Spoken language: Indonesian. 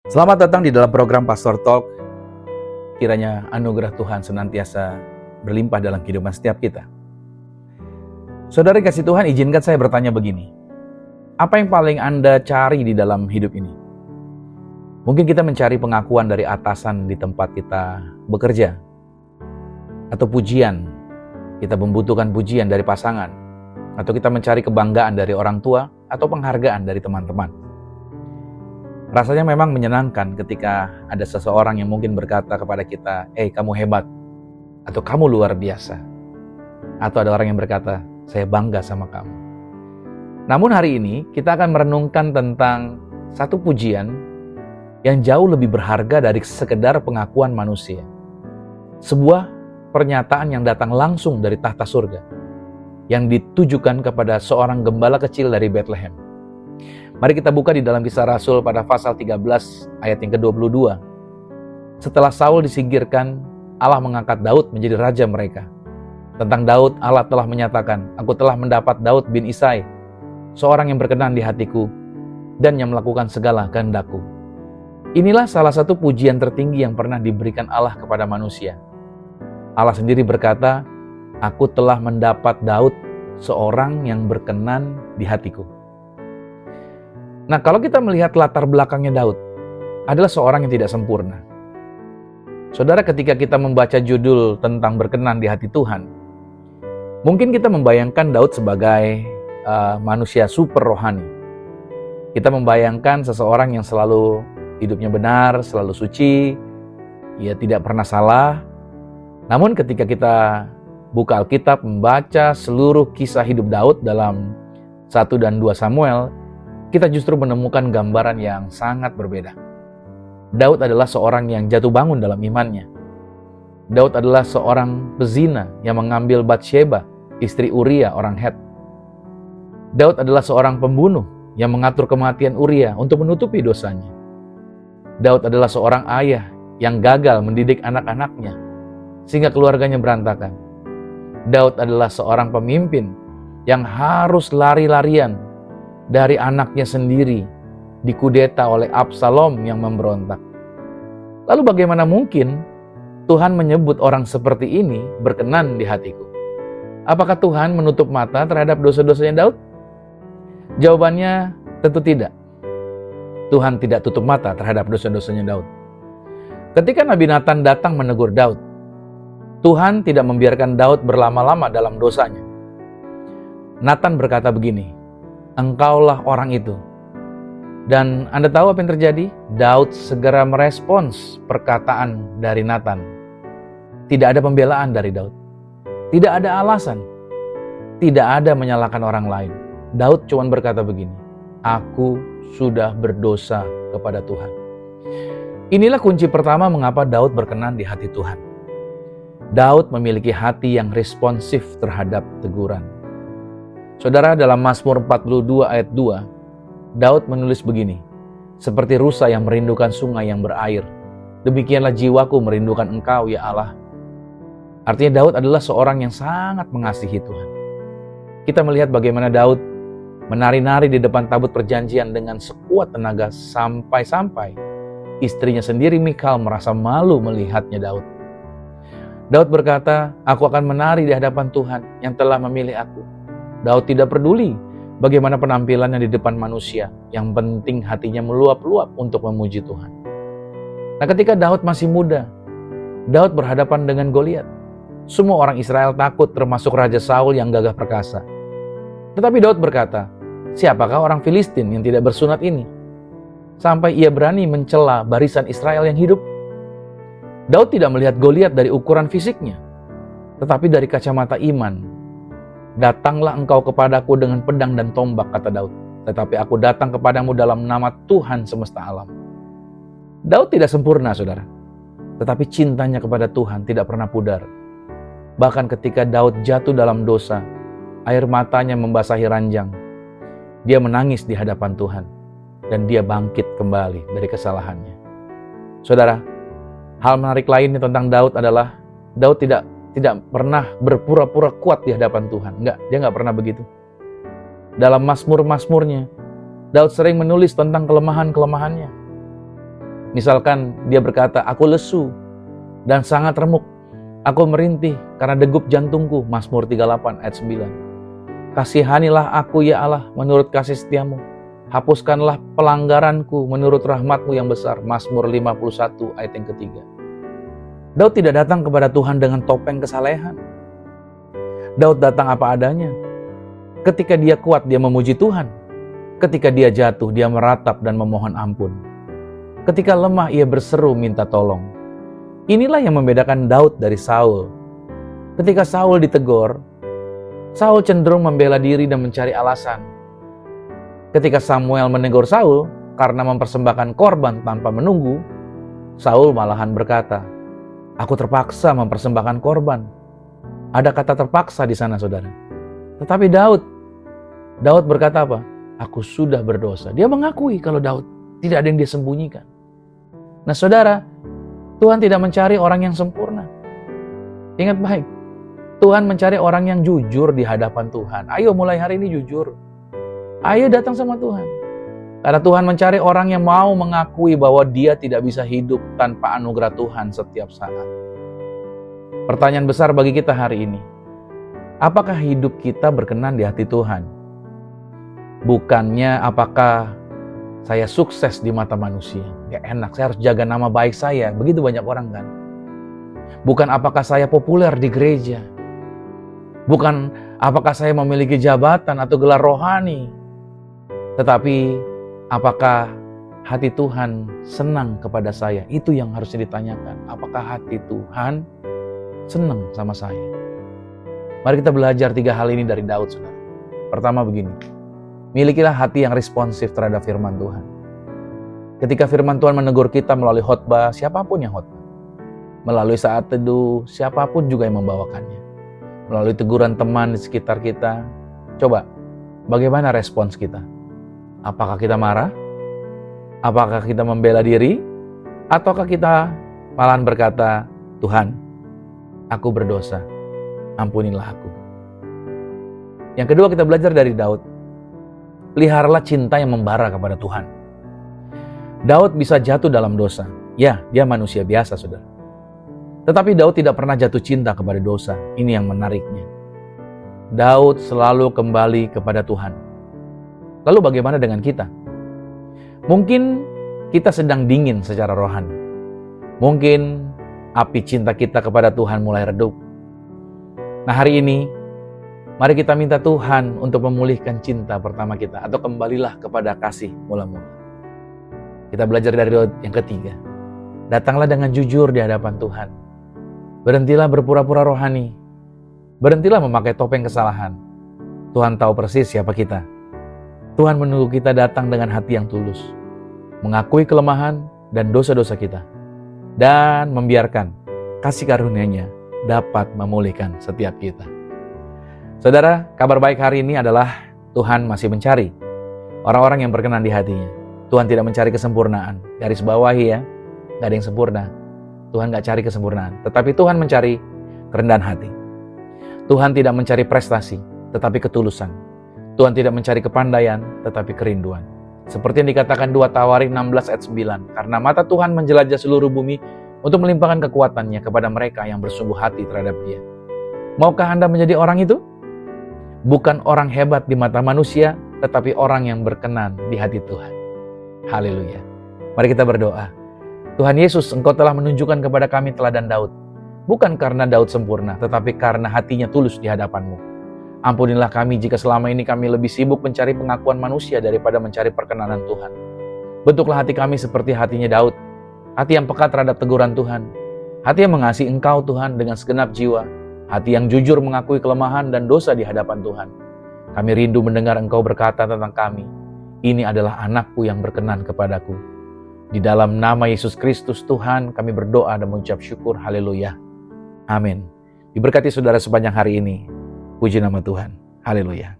Selamat datang di dalam program Pastor Talk. Kiranya anugerah Tuhan senantiasa berlimpah dalam kehidupan setiap kita. Saudara kasih Tuhan, izinkan saya bertanya begini. Apa yang paling Anda cari di dalam hidup ini? Mungkin kita mencari pengakuan dari atasan di tempat kita bekerja. Atau pujian. Kita membutuhkan pujian dari pasangan. Atau kita mencari kebanggaan dari orang tua. Atau penghargaan dari teman-teman. Rasanya memang menyenangkan ketika ada seseorang yang mungkin berkata kepada kita, kamu hebat, atau kamu luar biasa. Atau ada orang yang berkata, saya bangga sama kamu. Namun hari ini kita akan merenungkan tentang satu pujian yang jauh lebih berharga dari sekedar pengakuan manusia. Sebuah pernyataan yang datang langsung dari tahta surga, yang ditujukan kepada seorang gembala kecil dari Bethlehem. Mari kita buka di dalam Kisah Rasul pada pasal 13 ayat yang ke-22. Setelah Saul disingkirkan, Allah mengangkat Daud menjadi raja mereka. Tentang Daud, Allah telah menyatakan, aku telah mendapat Daud bin Isai, seorang yang berkenan di hatiku, dan yang melakukan segala kehendakku. Inilah salah satu pujian tertinggi yang pernah diberikan Allah kepada manusia. Allah sendiri berkata, aku telah mendapat Daud, seorang yang berkenan di hatiku. Nah, kalau kita melihat latar belakangnya Daud, adalah seorang yang tidak sempurna. Saudara, ketika kita membaca judul tentang berkenan di hati Tuhan, mungkin kita membayangkan Daud sebagai manusia super rohani. Kita membayangkan seseorang yang selalu hidupnya benar, selalu suci, ia tidak pernah salah. Namun ketika kita buka Alkitab, membaca seluruh kisah hidup Daud dalam 1 dan 2 Samuel, kita justru menemukan gambaran yang sangat berbeda. Daud adalah seorang yang jatuh bangun dalam imannya. Daud adalah seorang pezina yang mengambil Batsheba, istri Uria orang Het. Daud adalah seorang pembunuh yang mengatur kematian Uria untuk menutupi dosanya. Daud adalah seorang ayah yang gagal mendidik anak-anaknya sehingga keluarganya berantakan. Daud adalah seorang pemimpin yang harus lari-larian dari anaknya sendiri, dikudeta oleh Absalom yang memberontak. Lalu bagaimana mungkin Tuhan menyebut orang seperti ini berkenan di hatiku? Apakah Tuhan menutup mata terhadap dosa-dosanya Daud? Jawabannya tentu tidak. Tuhan tidak tutup mata terhadap dosa-dosanya Daud. Ketika Nabi Nathan datang menegur Daud, Tuhan tidak membiarkan Daud berlama-lama dalam dosanya. Nathan berkata begini, engkaulah orang itu. Dan Anda tahu apa yang terjadi? Daud segera merespons perkataan dari Nathan. Tidak ada pembelaan dari Daud. Tidak ada alasan. Tidak ada menyalahkan orang lain. Daud cuma berkata begini, aku sudah berdosa kepada Tuhan. Inilah kunci pertama mengapa Daud berkenan di hati Tuhan. Daud memiliki hati yang responsif terhadap teguran. Saudara, dalam Mazmur 42 ayat 2, Daud menulis begini, seperti rusa yang merindukan sungai yang berair, demikianlah jiwaku merindukan Engkau, ya Allah. Artinya Daud adalah seorang yang sangat mengasihi Tuhan. Kita melihat bagaimana Daud menari-nari di depan tabut perjanjian dengan sekuat tenaga sampai-sampai istrinya sendiri Mikal merasa malu melihatnya Daud. Daud berkata, aku akan menari di hadapan Tuhan yang telah memilih aku. Daud tidak peduli bagaimana penampilannya di depan manusia. Yang penting hatinya meluap-luap untuk memuji Tuhan. Nah, ketika Daud masih muda, Daud berhadapan dengan Goliat. Semua orang Israel takut, termasuk Raja Saul yang gagah perkasa. Tetapi Daud berkata, siapakah orang Filistin yang tidak bersunat ini? Sampai ia berani mencela barisan Israel yang hidup. Daud tidak melihat Goliat dari ukuran fisiknya, tetapi dari kacamata iman. Datanglah engkau kepadaku dengan pedang dan tombak, kata Daud. Tetapi aku datang kepadamu dalam nama Tuhan semesta alam. Daud tidak sempurna, saudara. Tetapi cintanya kepada Tuhan tidak pernah pudar. Bahkan ketika Daud jatuh dalam dosa, air matanya membasahi ranjang. Dia menangis di hadapan Tuhan. Dan dia bangkit kembali dari kesalahannya. Saudara, hal menarik lainnya tentang Daud adalah Daud tidak pernah berpura-pura kuat di hadapan Tuhan. Dia nggak pernah begitu. Dalam Mazmur-Mazmurnya, Daud sering menulis tentang kelemahan-kelemahannya. Misalkan dia berkata, aku lesu dan sangat remuk. Aku merintih karena degup jantungku. Mazmur 38 ayat 9. Kasihanilah aku ya Allah menurut kasih setiamu. Hapuskanlah pelanggaranku menurut rahmatmu yang besar. Mazmur 51 ayat yang ketiga. Daud tidak datang kepada Tuhan dengan topeng kesalehan. Daud datang apa adanya. Ketika dia kuat, dia memuji Tuhan. Ketika dia jatuh, dia meratap dan memohon ampun. Ketika lemah, ia berseru minta tolong. Inilah yang membedakan Daud dari Saul. Ketika Saul ditegur, Saul cenderung membela diri dan mencari alasan. Ketika Samuel menegur Saul karena mempersembahkan korban tanpa menunggu, Saul malahan berkata, aku terpaksa mempersembahkan korban. Ada kata terpaksa di sana, saudara. Tetapi Daud berkata apa? Aku sudah berdosa. Dia mengakui kalau Daud tidak ada yang dia sembunyikan. Nah saudara, Tuhan tidak mencari orang yang sempurna. Ingat baik, Tuhan mencari orang yang jujur di hadapan Tuhan. Ayo mulai hari ini jujur. Ayo datang sama Tuhan. Karena Tuhan mencari orang yang mau mengakui bahwa dia tidak bisa hidup tanpa anugerah Tuhan setiap saat. Pertanyaan besar bagi kita hari ini, apakah hidup kita berkenan di hati Tuhan? Bukannya apakah saya sukses di mata manusia. Ya enak, saya harus jaga nama baik saya. Begitu banyak orang kan. Bukan apakah saya populer di gereja. Bukan apakah saya memiliki jabatan atau gelar rohani. Tetapi apakah hati Tuhan senang kepada saya? Itu yang harus ditanyakan. Apakah hati Tuhan senang sama saya? Mari kita belajar 3 hal ini dari Daud, saudara. Pertama begini. Milikilah hati yang responsif terhadap firman Tuhan. Ketika firman Tuhan menegur kita melalui khotbah, siapapun yang khotbah. Melalui saat teduh, siapapun juga yang membawakannya. Melalui teguran teman di sekitar kita. Coba, bagaimana respons kita? Apakah kita marah? Apakah kita membela diri? Ataukah kita malahan berkata, Tuhan, aku berdosa, ampunilah aku. Yang kedua kita belajar dari Daud. Peliharalah cinta yang membara kepada Tuhan. Daud bisa jatuh dalam dosa. Ya, dia manusia biasa, saudara. Tetapi Daud tidak pernah jatuh cinta kepada dosa. Ini yang menariknya. Daud selalu kembali kepada Tuhan. Lalu bagaimana dengan kita? Mungkin kita sedang dingin secara rohani. Mungkin api cinta kita kepada Tuhan mulai redup. Nah hari ini, mari kita minta Tuhan untuk memulihkan cinta pertama kita. Atau kembalilah kepada kasih mula-mula. Kita belajar dari Daud yang ketiga. Datanglah dengan jujur di hadapan Tuhan. Berhentilah berpura-pura rohani. Berhentilah memakai topeng kesalahan. Tuhan tahu persis siapa kita. Tuhan menunggu kita datang dengan hati yang tulus. Mengakui kelemahan dan dosa-dosa kita. Dan membiarkan kasih karunia-Nya dapat memulihkan setiap kita. Saudara, kabar baik hari ini adalah Tuhan masih mencari orang-orang yang berkenan di hatinya. Tuhan tidak mencari kesempurnaan. Garis bawahi ya, gak ada yang sempurna. Tuhan gak cari kesempurnaan. Tetapi Tuhan mencari kerendahan hati. Tuhan tidak mencari prestasi, tetapi ketulusan. Tuhan tidak mencari kepandaian, tetapi kerinduan. Seperti yang dikatakan 2 Tawarik 16 ayat 9. Karena mata Tuhan menjelajah seluruh bumi untuk melimpahkan kekuatannya kepada mereka yang bersungguh hati terhadap Dia. Maukah Anda menjadi orang itu? Bukan orang hebat di mata manusia, tetapi orang yang berkenan di hati Tuhan. Haleluya. Mari kita berdoa. Tuhan Yesus, Engkau telah menunjukkan kepada kami teladan Daud. Bukan karena Daud sempurna, tetapi karena hatinya tulus di hadapan-Mu. Ampunilah kami jika selama ini kami lebih sibuk mencari pengakuan manusia daripada mencari perkenanan Tuhan. Bentuklah hati kami seperti hatinya Daud. Hati yang peka terhadap teguran Tuhan. Hati yang mengasihi Engkau Tuhan dengan segenap jiwa. Hati yang jujur mengakui kelemahan dan dosa di hadapan Tuhan. Kami rindu mendengar Engkau berkata tentang kami. Ini adalah anakku yang berkenan kepadaku. Di dalam nama Yesus Kristus Tuhan kami berdoa dan mengucap syukur. Haleluya. Amin. Diberkati saudara sepanjang hari ini. Puji nama Tuhan. Haleluya.